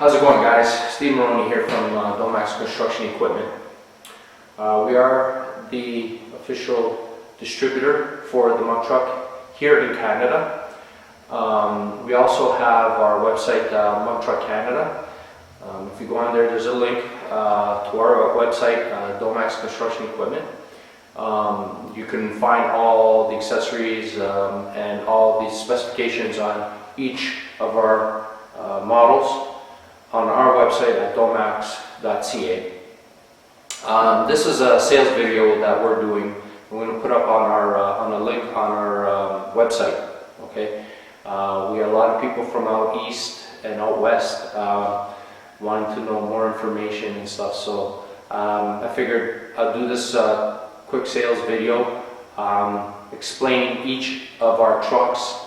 How's it going, guys? Steve Maroney here from Domax Construction Equipment. We are the official distributor for the Muck truck here in Canada. We also have our website, Muck Truck Canada. If you go on there, there's a link to our website, Domax Construction Equipment. You can find all the accessories and all the specifications on each of our models on our website at domax.ca. This is a sales video that we're doing. We're going to put up on a link on our website. Okay, we have a lot of people from out east and out west wanting to know more information and stuff. So I figured I'll do this quick sales video explaining each of our trucks.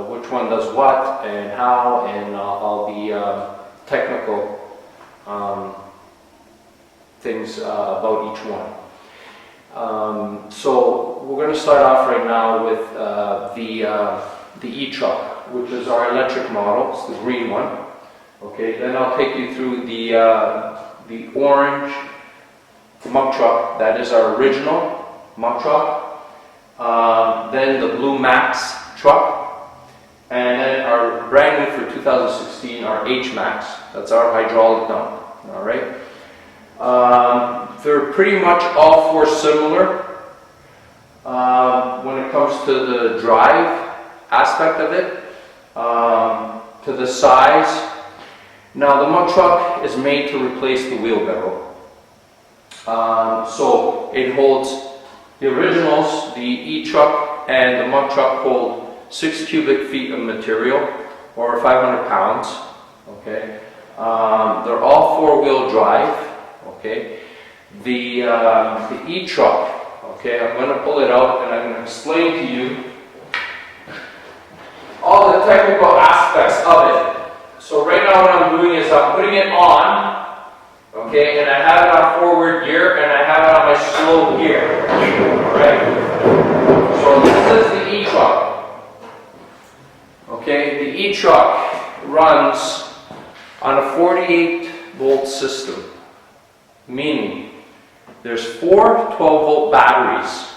Which one does what and how, and all the technical things about each one. So we're going to start off right now with the E-truck, which is our electric model. It's the green one. Okay. Then I'll take you through the orange Muck truck. That is our original Muck truck. Then the blue Max truck. And then our brand new for 2016, our H-Max. That's our hydraulic dump. All right. They're pretty much all four similar when it comes to the drive aspect of it, to the size. Now the Muck truck is made to replace the wheelbarrow. So it holds the originals, the E-truck and the Muck truck hold 6 cubic feet of material, or 500 pounds. Okay, they're all four-wheel drive. Okay, the E-truck. Okay, I'm going to pull it out and I'm going to explain to you all the technical aspects of it. So right now, what I'm doing is I'm putting it on. Okay, and I have it on forward gear and I have it on my slow gear. All right. So this is the E-truck. Okay, the E-truck runs on a 48 volt system, meaning there's 4 12-volt batteries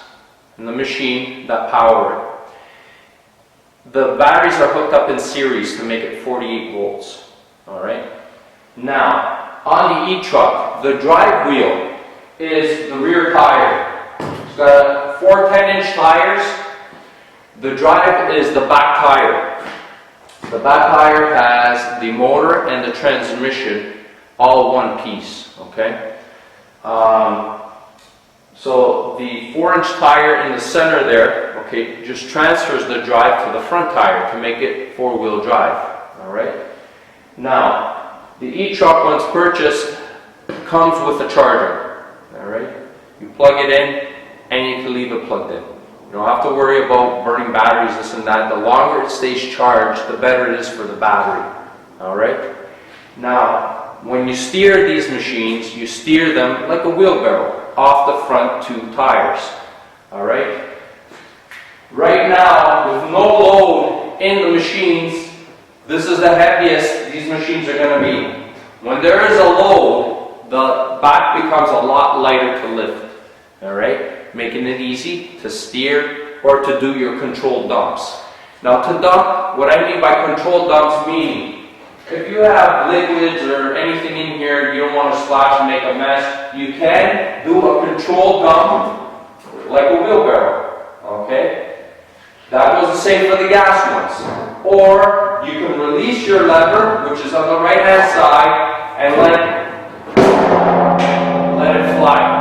in the machine that power it. The batteries are hooked up in series to make it 48 volts. All right. Now, on the E-truck, the drive wheel is the rear tire. It's got 4 10-inch tires. The drive is the back tire. The back tire has the motor and the transmission all one piece. Okay. So the 4-inch tire in the center there, okay, just transfers the drive to the front tire to make it 4-wheel drive. All right. Now, the E-truck, once purchased, comes with a charger. All right. You plug it in, and you can leave it plugged in. You don't have to worry about burning batteries, this and that. The longer it stays charged, the better it is for the battery. All right. Now, when you steer these machines, you steer them like a wheelbarrow off the front 2 tires. All right. Right now, with no load in the machines, this is the heaviest these machines are going to be. When there is a load, the back becomes a lot lighter to lift. All right. Making it easy to steer or to do your controlled dumps. Now, to dump, what I mean by controlled dumps, meaning if you have liquids or anything in here you don't want to splash and make a mess, you can do a controlled dump like a wheelbarrow. Okay? That goes the same for the gas ones. Or you can release your lever, which is on the right hand side, and let it fly.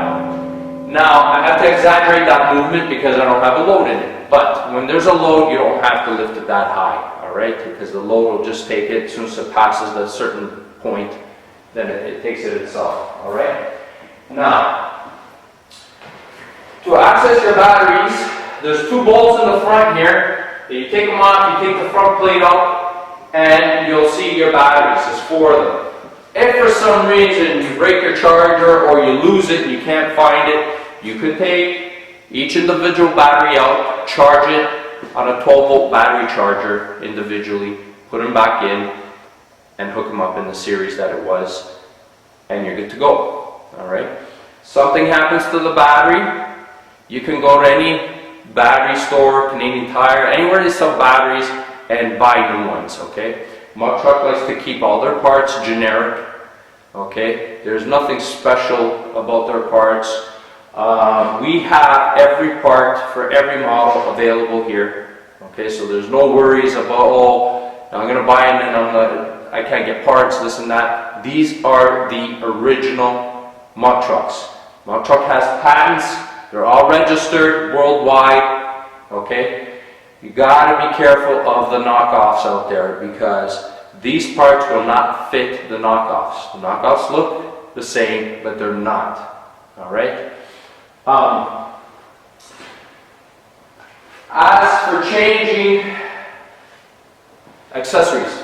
Now, I have to exaggerate that movement because I don't have a load in it. But when there's a load, you don't have to lift it that high, all right? Because the load will just take it. As soon as it passes a certain point, then it takes it itself, all right? Now, to access your batteries, there's 2 bolts in the front here. You take them off, you take the front plate out, and you'll see your batteries. There's 4 of them. If for some reason you break your charger or you lose it and you can't find it, you could take each individual battery out, charge it on a 12-volt battery charger individually, put them back in, and hook them up in the series that it was, and you're good to go. All right. Something happens to the battery, you can go to any battery store, Canadian Tire, anywhere they sell batteries, and buy new ones. Okay. Muck Truck likes to keep all their parts generic. Okay. There's nothing special about their parts. We have every part for every model available here. Okay, so there's no worries about, oh, I'm going to buy it and I can't get parts, this and that. These are the original Muck Trucks. Muck Truck has patents. They're all registered worldwide. Okay, you got to be careful of the knockoffs out there, because these parts will not fit the knockoffs. The knockoffs look the same, but they're not. All right. As for changing accessories,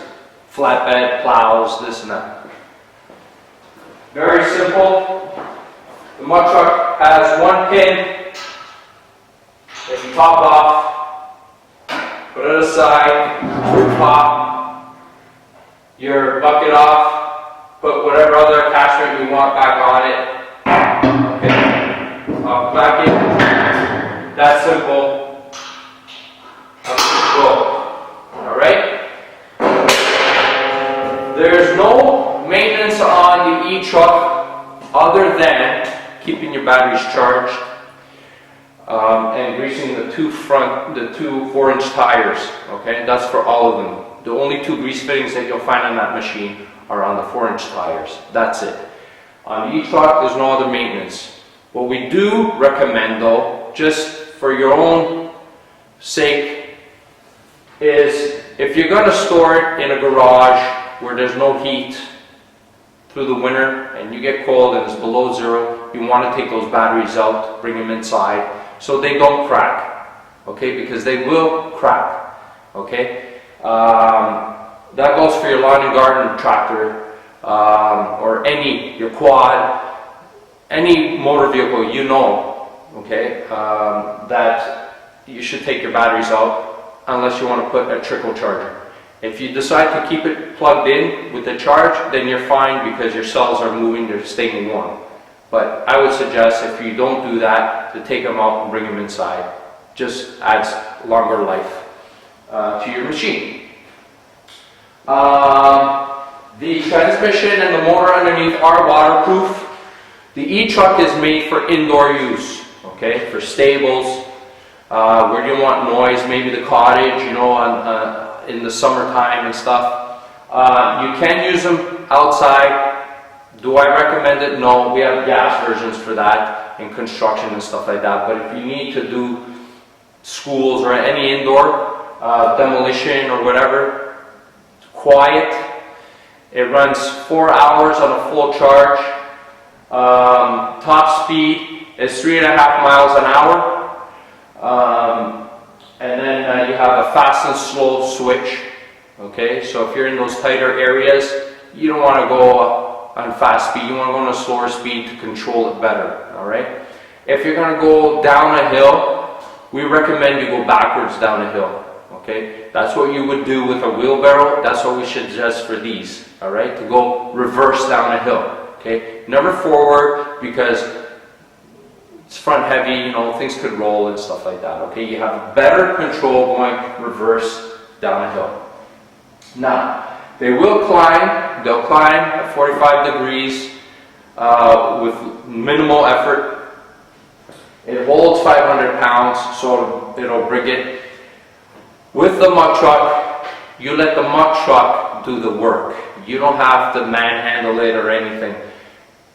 flatbed, plows, this and that, very simple. The Muck Truck has one pin that you top off, put it aside, pop your bucket off, put whatever other attachment you want back on it. Back in. That's simple. Go. Alright? There's no maintenance on the e-truck other than keeping your batteries charged and greasing the two 4-inch tires. Okay? That's for all of them. The only two grease fittings that you'll find on that machine are on the 4-inch tires. That's it. On the e-truck, there's no other maintenance. What we do recommend, though, just for your own sake, is if you're going to store it in a garage where there's no heat through the winter and you get cold and it's below zero, you want to take those batteries out, bring them inside so they don't crack, okay, because they will crack, okay. That goes for your lawn and garden tractor or your quad. Any motor vehicle, you know, okay, that you should take your batteries out unless you want to put a trickle charger. If you decide to keep it plugged in with the charge, then you're fine because your cells are moving, they're staying warm. But I would suggest, if you don't do that, to take them out and bring them inside. Just adds longer life to your machine. The transmission and the motor underneath are waterproof. The e-truck is made for indoor use, okay, for stables, where you want noise, maybe the cottage, you know, in the summertime and stuff. You can use them outside. Do I recommend it? No, we have gas versions for that in construction and stuff like that. But if you need to do schools or any indoor demolition or whatever, quiet. It runs 4 hours on a full charge. Top speed is 3.5 miles an hour, and then you have a fast and slow switch. Okay, so if you're in those tighter areas, you don't want to go on fast speed. You want to go on a slower speed to control it better. All right. If you're going to go down a hill, we recommend you go backwards down a hill. Okay, that's what you would do with a wheelbarrow. That's what we should suggest for these. All right, to go reverse down a hill. Okay, never forward because it's front heavy, you know, things could roll and stuff like that. Okay, you have better control going reverse down a hill. Now, they will climb, they'll climb at 45 degrees with minimal effort. It holds 500 pounds, so it'll bring it. With the Muck Truck, you let the Muck Truck do the work. You don't have to manhandle it or anything.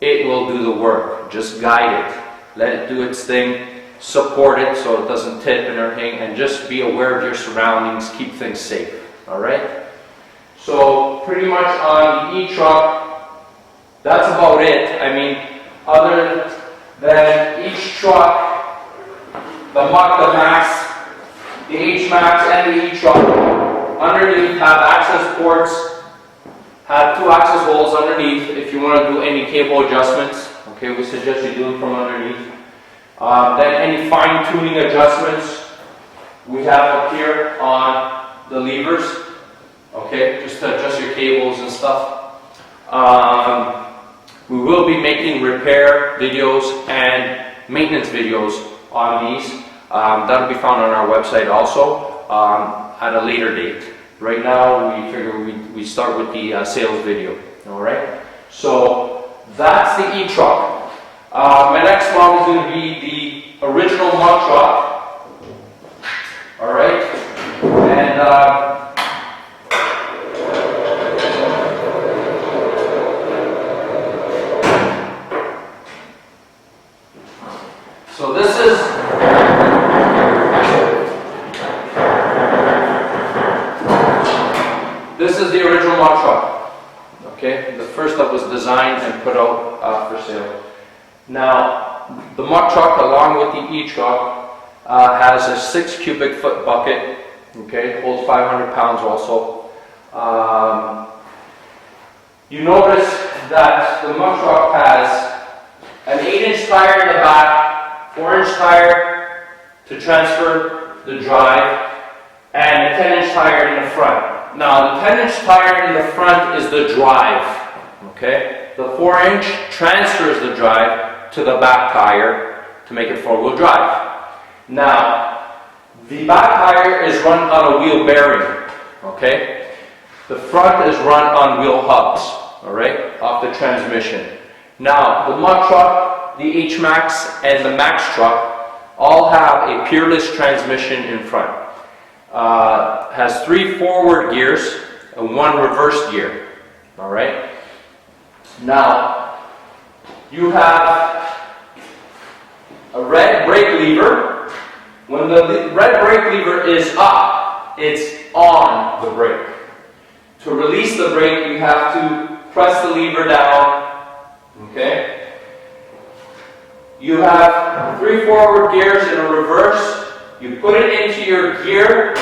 It will do the work. Just guide it. Let it do its thing. Support it so it doesn't tip and everything. And just be aware of your surroundings. Keep things safe. Alright? So, pretty much on the e-truck, that's about it. I mean, other than each truck, the Muck, the Max, the H-Max, and the e-truck, underneath have access ports. Have 2 access holes underneath if you want to do any cable adjustments. Okay, we suggest you do them from underneath. Then any fine-tuning adjustments we have up here on the levers. Okay. okay, just to adjust your cables and stuff. We will be making repair videos and maintenance videos on these. That'll be found on our website also at a later date. Right now, we figure we start with the sales video. All right. So that's the e-truck. My next model is going to be the original Muck truck. All right. And so this is the original Muck truck. Okay, the first that was designed and put out for sale. Now, the Muck truck, along with the e-truck, has a 6 cubic foot bucket. Okay, holds 500 pounds also. You notice that the Muck truck has an 8-inch tire in the back, 4-inch tire to transfer the drive, and a 10-inch tire in the front. Now, the 10-inch tire in the front is the drive, okay? The 4-inch transfers the drive to the back tire to make it 4-wheel drive. Now, the back tire is run on a wheel bearing, okay? The front is run on wheel hubs, all right, off the transmission. Now, the Muck truck, the H-Max, and the Max truck all have a peerless transmission in front. Has 3 forward gears and 1 reverse gear. All right. Now you have a red brake lever. When the red brake lever is up, it's on the brake. To release the brake, you have to press the lever down. Okay. You have 3 forward gears and a reverse. You put it into your gear,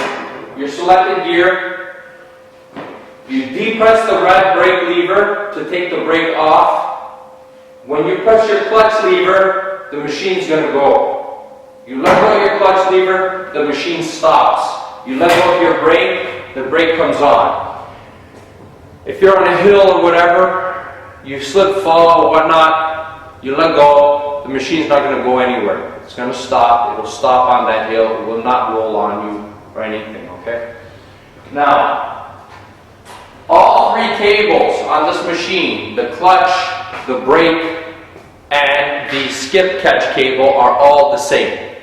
your selected gear. You depress the red brake lever to take the brake off. When you press your clutch lever, the machine's going to go. You let go of your clutch lever, the machine stops. You let go of your brake, the brake comes on. If you're on a hill or whatever, you slip, fall, or whatnot, you let go, the machine's not going to go anywhere. It's going to stop. It'll stop on that hill. It will not roll on you or anything, okay? Now, all 3 cables on this machine, the clutch, the brake, and the skip catch cable are all the same.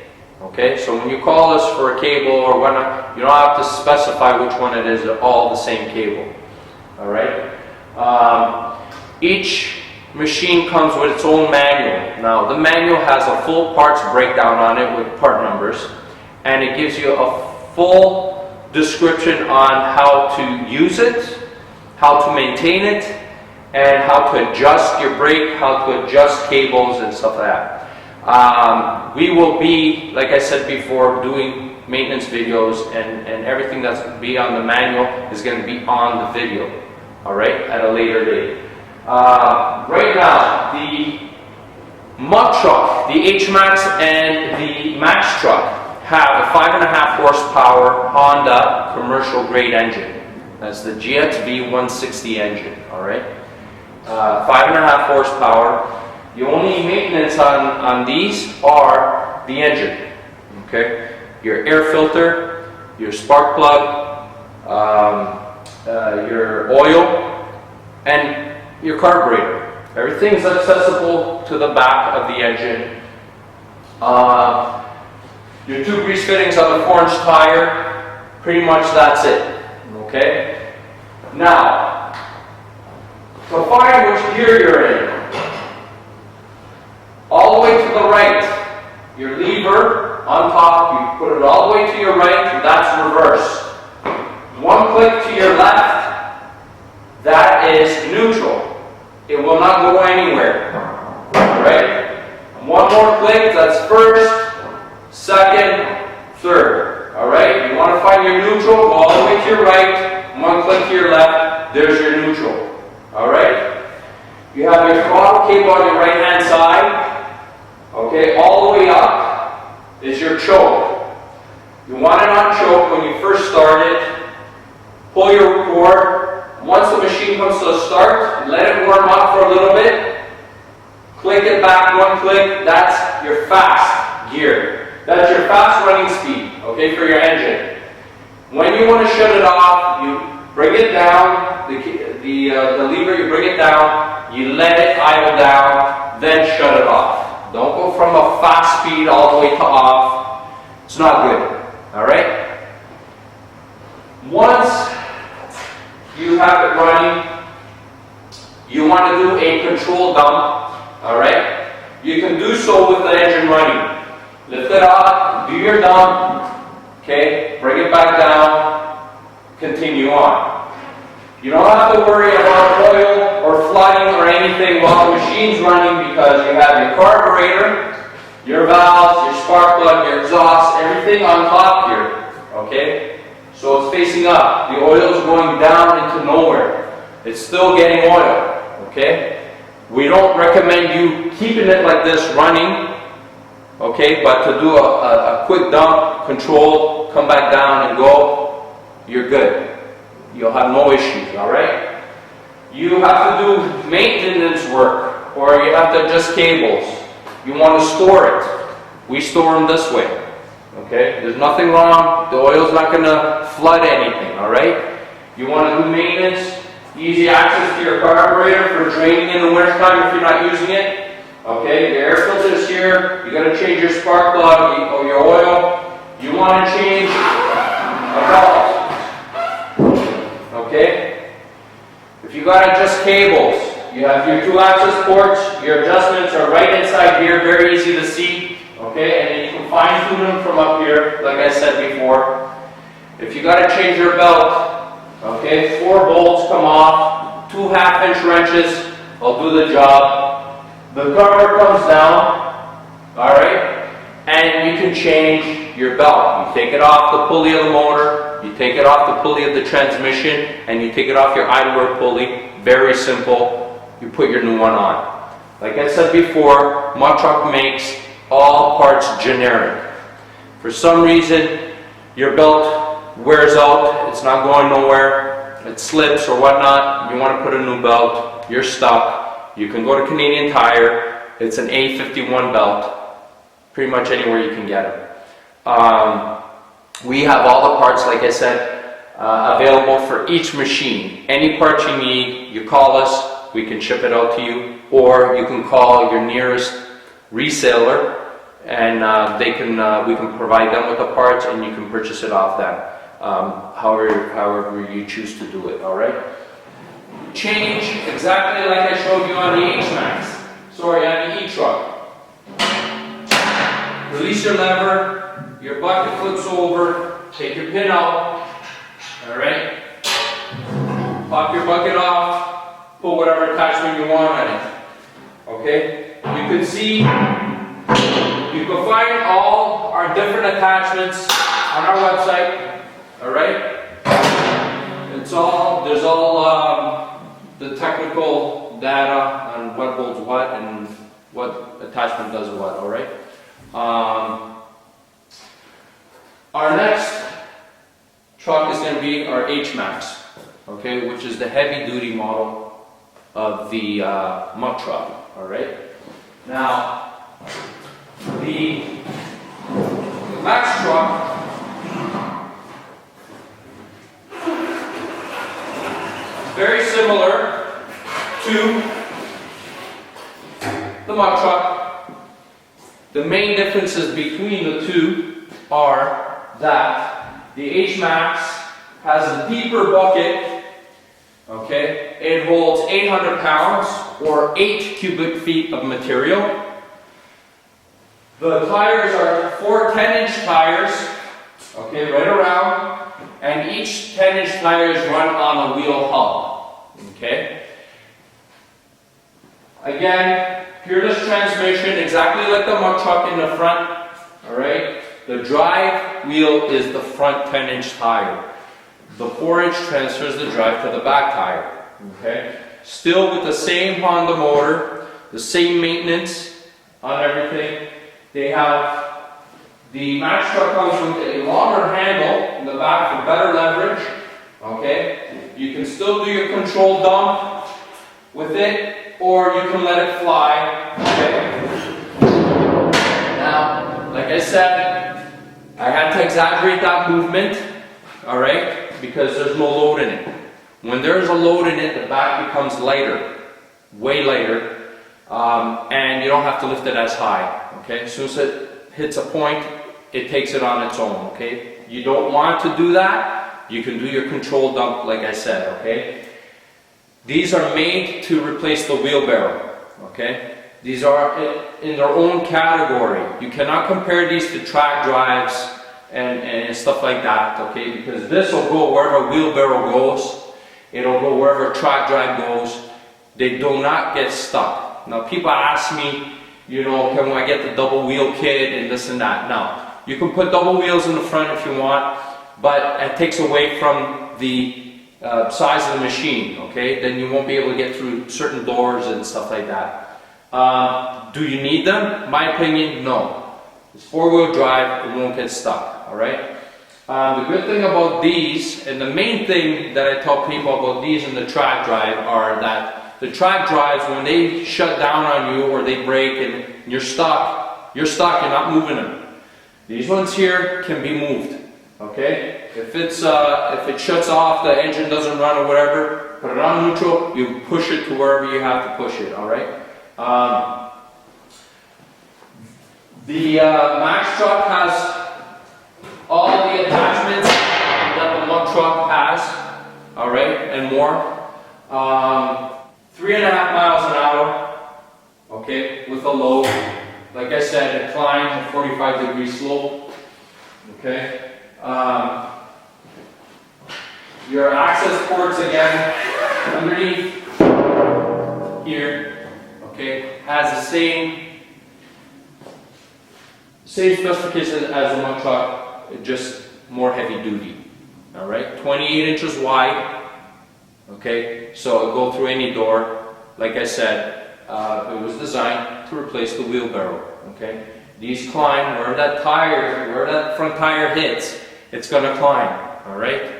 Okay, so when you call us for a cable or whatnot, you don't have to specify which one it is. They're all the same cable. All right? Each machine comes with its own manual. Now, the manual has a full parts breakdown on it with part numbers, and it gives you a full description on how to use it, how to maintain it, and how to adjust your brake, how to adjust cables and stuff like that. We will be, like I said before, doing maintenance videos, and everything that's going to be on the manual is going to be on the video, all right, at a later date. Right now, the Muck truck, the H-Max and the Max truck have a 5.5 horsepower Honda commercial grade engine. That's the GXV 160 engine, all right? 5.5 horsepower. The only maintenance on these are the engine, okay? Your air filter, your spark plug, your oil, and your carburetor. Everything's accessible to the back of the engine. Your 2 grease fittings on the 4-inch tire, pretty much that's it, okay? Now, to find which gear you're in, all the way to the right, your lever on top, you put it all the way to your right, that's reverse. 1 click to your left, that is neutral. It will not go anywhere. Alright? 1 more click, that's first, second, third. Alright? You want to find your neutral, go all the way to your right, 1 click to your left, there's your neutral. Alright? You have your throttle cable on your right hand side. Okay, all the way up is your choke. You want it on choke when you first start it. pull your cord. Once the machine comes to a start, let it warm up for a little bit. Click it back, one click. That's your fast gear. That's your fast running speed, okay, for your engine. When you want to shut it off, you bring it down, the lever, you bring it down, you let it idle down, then shut it off. Don't go from a fast speed all the way to off. It's not good, all right? Once you have it running, you want to do a control dump, all right? You can do so with the engine running. Lift it up, do your dump, okay? Bring it back down, continue on. You don't have to worry about oil or flooding or anything while the machine's running because you have your carburetor, your valves, your spark plug, your exhaust, everything on top here, okay? So it's facing up. The oil is going down into nowhere. It's still getting oil, okay? We don't recommend you keeping it like this running, okay? But to do a quick dump, control, come back down and go, you're good. You'll have no issues, all right? You have to do maintenance work, or you have to adjust cables. You want to store it. We store them this way, okay? There's nothing wrong. The oil's not going to flood anything, all right? You want to do maintenance, easy access to your carburetor for draining in the wintertime if you're not using it. Okay, the air filter's here. You got to change your spark plug or your oil. You want to change a belt. Okay? If you got to adjust cables, you have your 2-axis ports. Your adjustments are right inside here, very easy to see. Okay, and then you can fine tune them from up here, like I said before. If you got to change your belt, okay, 4 bolts come off, 2 half-inch wrenches, I'll do the job. The cover comes down, all right, and you can change your belt. You take it off the pulley of the motor, you take it off the pulley of the transmission, and you take it off your idler pulley. Very simple. You put your new one on. Like I said before, Muck makes all parts generic. For some reason, your belt wears out, it's not going nowhere, it slips or whatnot, you want to put a new belt, you're stuck. You can go to Canadian Tire, it's an A51 belt, pretty much anywhere you can get them. We have all the parts, like I said, available for each machine. Any parts you need, you call us, we can ship it out to you, or you can call your nearest reseller and we can provide them with the parts and you can purchase it off them, however you choose to do it, all right? Change exactly like I showed you on the on the E-truck. Release your lever, your bucket flips over, take your pin out, all right? Pop your bucket off, put whatever attachment you want on it, okay? You can see, you can find all our different attachments on our website, all right? There's all the technical data on what holds what and what attachment does what, all right? Our next truck is going to be our H-Max, okay, which is the heavy-duty model of the Muck truck, all right? Now, the Max truck is very similar to the Muck truck. The main differences between the two are that the H-Max has a deeper bucket, okay? It holds 800 pounds or 8 cubic feet of material. The tires are 4 10-inch tires, okay, right around, and each 10-inch tire is run on a wheel hub, okay? Again, gearless transmission, exactly like the Muck truck in the front, all right? The drive wheel is the front 10-inch tire. The 4-inch transfers the drive to the back tire, okay? Still with the same Honda motor, the same maintenance on everything. They have, the Max truck comes with a longer handle in the back for better leverage, okay? can still do your controlled dump with it, or you can let it fly, okay? Now, like I said, I had to exaggerate that movement, all right, because there's no load in it. When there's a load in it, the back becomes lighter, way lighter, and you don't have to lift it as high, okay? As soon as it hits a point, it takes it on its own, okay? You don't want to do that, you can do your controlled dump like I said, okay? These are made to replace the wheelbarrow, okay? These are in their own category. You cannot compare these to track drives and stuff like that, okay? Because this will go wherever wheelbarrow goes. It'll go wherever track drive goes. They do not get stuck. Now people ask me, you know, can I get the double wheel kit and this and that? No. You can put double wheels in the front if you want, but it takes away from the size of the machine, okay? Then you won't be able to get through certain doors and stuff like that. Do you need them? My opinion, no. It's four-wheel drive, it won't get stuck, alright? The good thing about these, and the main thing that I tell people about these and the track drive are that the track drives, when they shut down on you or they break and you're stuck, you're not moving them. These ones here can be moved, okay? If it shuts off, the engine doesn't run or whatever, put it on neutral, you push it to wherever you have to push it, alright? The Max truck has all of the attachments that the Muck truck has, alright, and more. 3.5 miles an hour, okay, with a load. Like I said, it climbs a 45-degree slope, okay. Your access ports again, underneath here, okay, has the same specification as a Muck truck, just more heavy duty. All right, 28 inches wide. Okay, so it'll go through any door. Like I said, it was designed to replace the wheelbarrow. Okay, these climb where that front tire hits, it's going to climb. All right,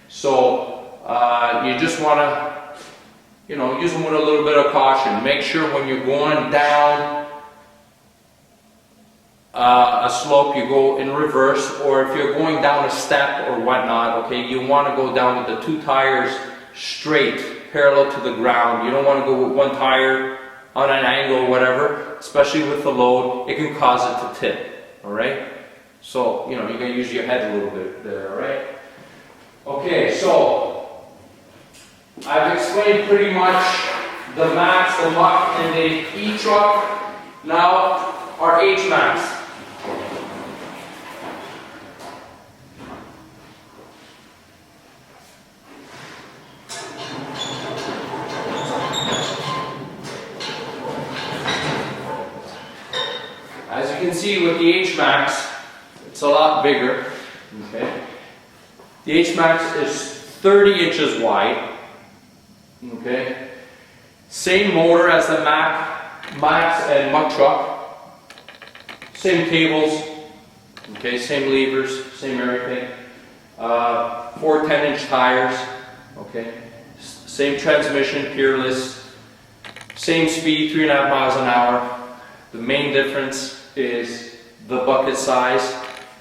so you just want to, you know, use them with a little bit of caution. Make sure when you're going down a slope, you go in reverse, or if you're going down a step or whatnot, okay, you want to go down with the two tires straight, parallel to the ground. You don't want to go with one tire on an angle or whatever, especially with the load. It can cause it to tip, all right? So, you know, you're going to use your head a little bit there, all right? Okay, so I've explained pretty much the Max, the Muck, and the E-Truck. Now, our H-Max. As you can see with the H-Max, it's a lot bigger. Okay. The H-Max is 30 inches wide. Okay. Same motor as the Max and Muck truck. Same cables. Okay. Same levers. Same everything. 4 10-inch tires. Okay. Same transmission, peerless. Same speed, 3.5 miles an hour. The main difference is the bucket size.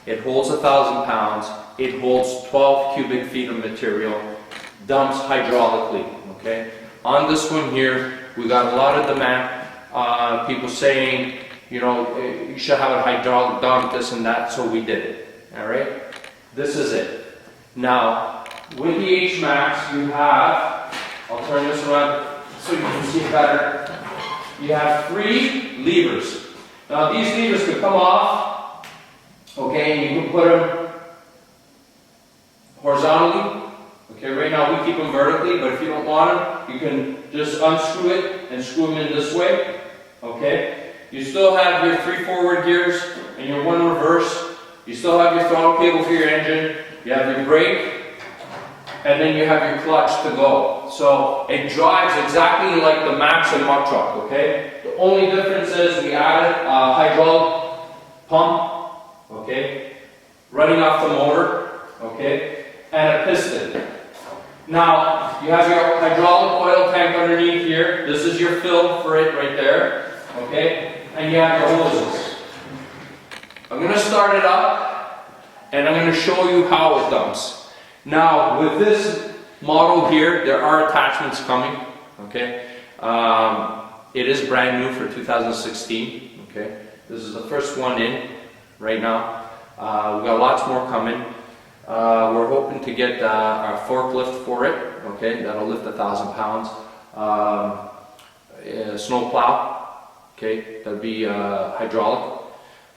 It holds 1,000 pounds. It holds 12 cubic feet of material. Dumps hydraulically. Okay. On this one here, we got a lot of demand. People saying, you know, you should have a hydraulic dump, this and that. So we did it. All right. This is it. Now, with the H-Max, you have. I'll turn this around so you can see better. You have 3 levers. Now these levers can come off, okay, and you can put them horizontally. Okay, right now we keep them vertically, but if you don't want them, you can just unscrew it and screw them in this way. Okay, you still have your 3 forward gears and your 1 reverse. You still have your throttle cable for your engine. You have your brake. And then you have your clutch to go. So it drives exactly like the Max and Muck truck, okay? The only difference is we added a hydraulic pump, okay? Running off the motor, okay? And a piston. Now, you have your hydraulic oil tank underneath here. This is your fill for it right there. Okay? And you have your hoses. I'm going to start it up and I'm going to show you how it dumps. Now, with this model here, there are attachments coming. Okay? It is brand new for 2016. Okay? This is the first one in right now. We've got lots more coming. We're hoping to get our forklift for it, okay, that'll lift 1,000 pounds. Snow plow, okay, that'll be hydraulic.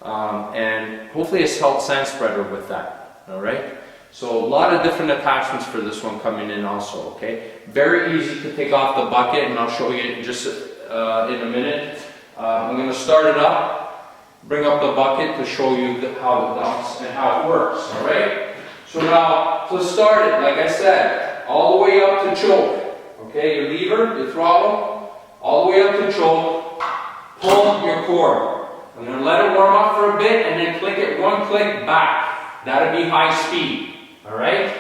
And hopefully a salt sand spreader with that, alright? So a lot of different attachments for this one coming in also, okay? Very easy to take off the bucket, and I'll show you just in a minute. I'm going to start it up, bring up the bucket to show you how it dumps and how it works, alright? So now, to start it, like I said, all the way up to choke. Okay, your lever, your throttle, all the way up to choke, pull your cord. I'm going to let it warm up for a bit and then click it one click back. That'll be high speed. Alright?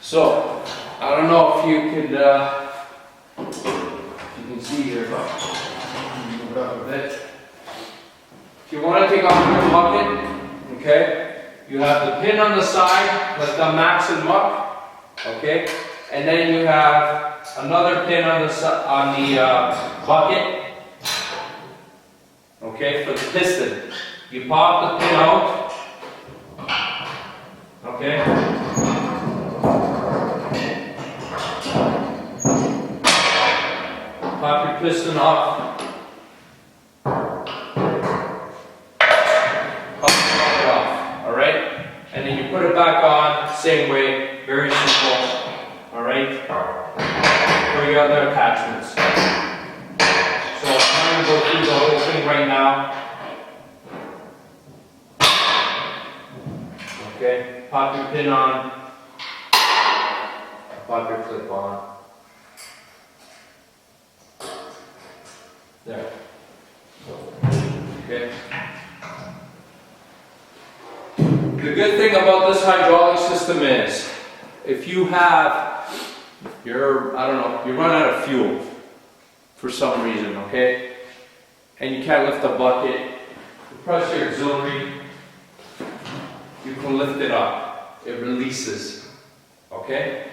So, I don't know if you can see here, but move it up a bit. If you want to take off your bucket, okay, you have the pin on the side, like the Max and Muck, okay, and then you have another pin on the bucket, okay, for the piston. You pop the pin out, okay. Pop your piston off. Pop it off. Alright? And then you put it back on, same way, very simple. Alright? For your other attachments. So I'm going to go through the whole thing right now. Okay, pop your pin on. Pop your clip on. There. Okay. The good thing about this hydraulic system is, if you have, I don't know, you run out of fuel for some reason, okay, and you can't lift the bucket, you press your auxiliary, you can lift it up. It releases, okay?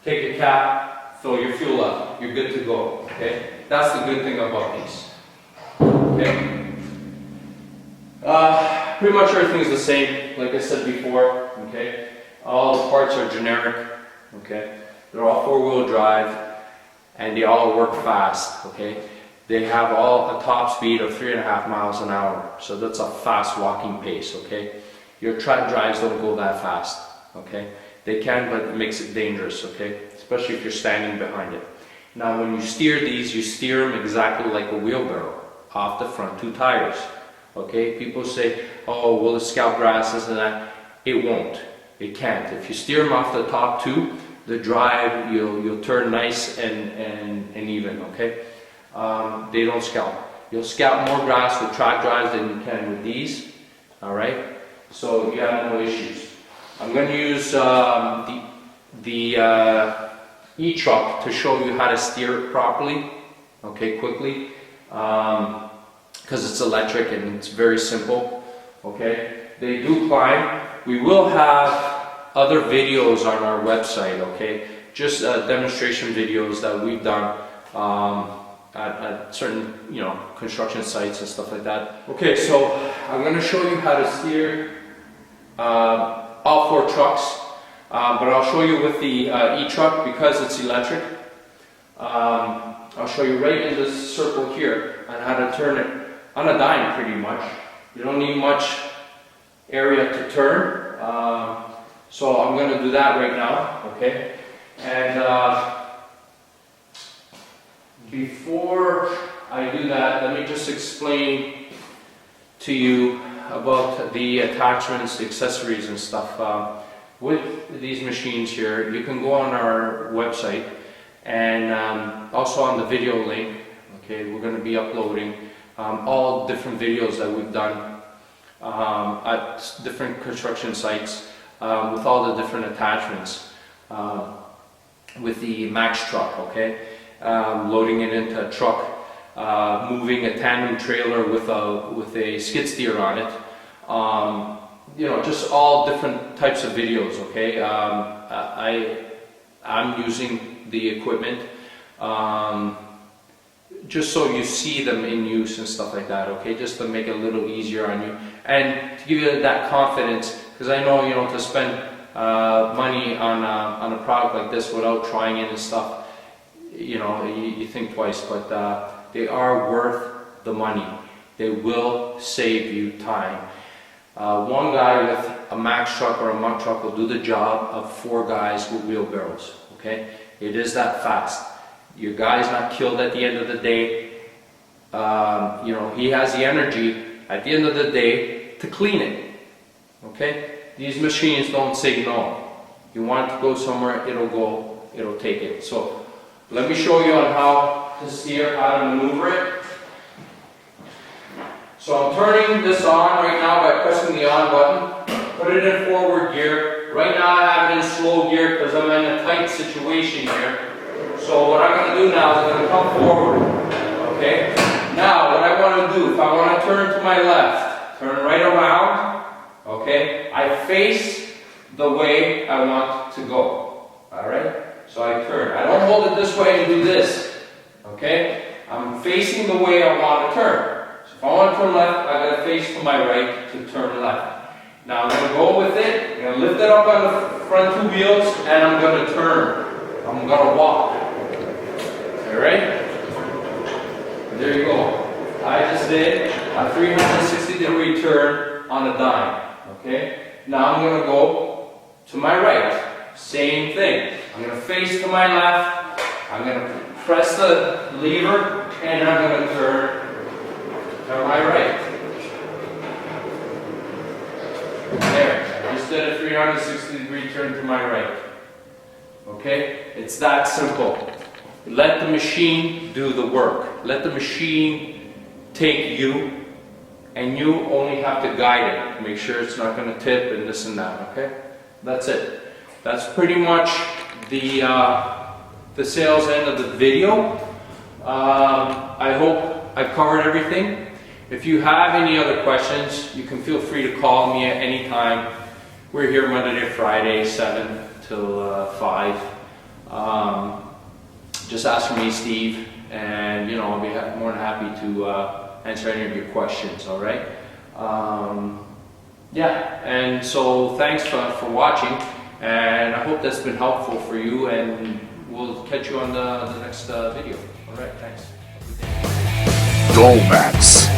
Take a cap, fill your fuel up, you're good to go, okay? That's the good thing about these. Okay? Pretty much everything's the same, like I said before. Okay? All the parts are generic. Okay? They're all four-wheel drive, and they all work fast. Okay? They have all a top speed of 3.5 miles an hour. So that's a fast walking pace. Okay? Your track drives don't go that fast. Okay? They can, but it makes it dangerous. Okay? Especially if you're standing behind it. Now when you steer these, you steer them exactly like a wheelbarrow, off the front two tires. Okay, people say, oh, will it scalp grasses and that? It won't. It can't. If you steer them off the top two, the drive, you'll turn nice and even, okay? They don't scalp. You'll scalp more grass with track drives than you can with these, alright? So you have no issues. I'm going to use the e-truck to show you how to steer it properly, okay, quickly, because it's electric and it's very simple, okay. They do climb. We will have other videos on our website, okay, just demonstration videos that we've done at certain, construction sites and stuff like that. Okay, so I'm going to show you how to steer all four trucks. But I'll show you with the e-truck because it's electric. I'll I'll show you right in this circle here on how to turn it on a dime pretty much. You don't need much area to turn. So I'm going to do that right now, okay? And before I do that, let me just explain to you about the attachments, the accessories and stuff. With these machines here, you can go on our website and also on the video link, okay, we're going to be uploading all different videos that we've done at different construction sites with all the different attachments with the Max truck, okay, loading it into a truck, moving a tandem trailer with a skid steer on it. You know, just all different types of videos, okay? I'm using the equipment just so you see them in use and stuff like that, okay? Just to make it a little easier on you and to give you that confidence, because I know, you know, to spend money on a product like this without trying it and stuff, you know, you think twice, but they are worth the money. They will save you time. One guy with a Max truck or a Muck truck will do the job of 4 guys with wheelbarrows, okay? It is that fast. Your guy's not killed at the end of the day. You know, he has the energy at the end of the day to clean it, okay? These machines don't say no. You want it to go somewhere, it'll go, it'll take it. So let me show you on how to steer, how to maneuver it. So I'm turning this on right now by pressing the on button, put it in forward gear. Right now I have it in slow gear because I'm in a tight situation here. So what I'm going to do now is I'm going to come forward, okay? Now what I want to do, if I want to turn to my left, turn right around, okay? I face the way I want to go, alright? So I turn. I don't hold it this way and do this, okay? I'm facing the way I want to turn. If I want to turn left, I got to face to my right to turn left. Now I'm going to go with it, I'm going to lift it up on the front 2 wheels, and I'm going to turn. I'm going to walk. Alright? There you go. I just did a 360-degree turn on a dime. Okay? Now I'm going to go to my right. Same thing. I'm going to face to my left. I'm going to press the lever, and I'm going to turn to my right. There, I just did a 360-degree turn to my right. Okay? It's that simple. Let the machine do the work. Let the machine take you, and you only have to guide it. Make sure it's not going to tip and this and that, okay? That's it. That's pretty much the sales end of the video. I hope I've covered everything. If you have any other questions, you can feel free to call me at any time. We're here Monday to Friday, 7 till 5. Just ask for me, Steve, and you know, I'll be more than happy to answer any of your questions, all right? Yeah, and so thanks for watching, and I hope that's been helpful for you, and we'll catch you on the next video. All right, thanks. Go Max.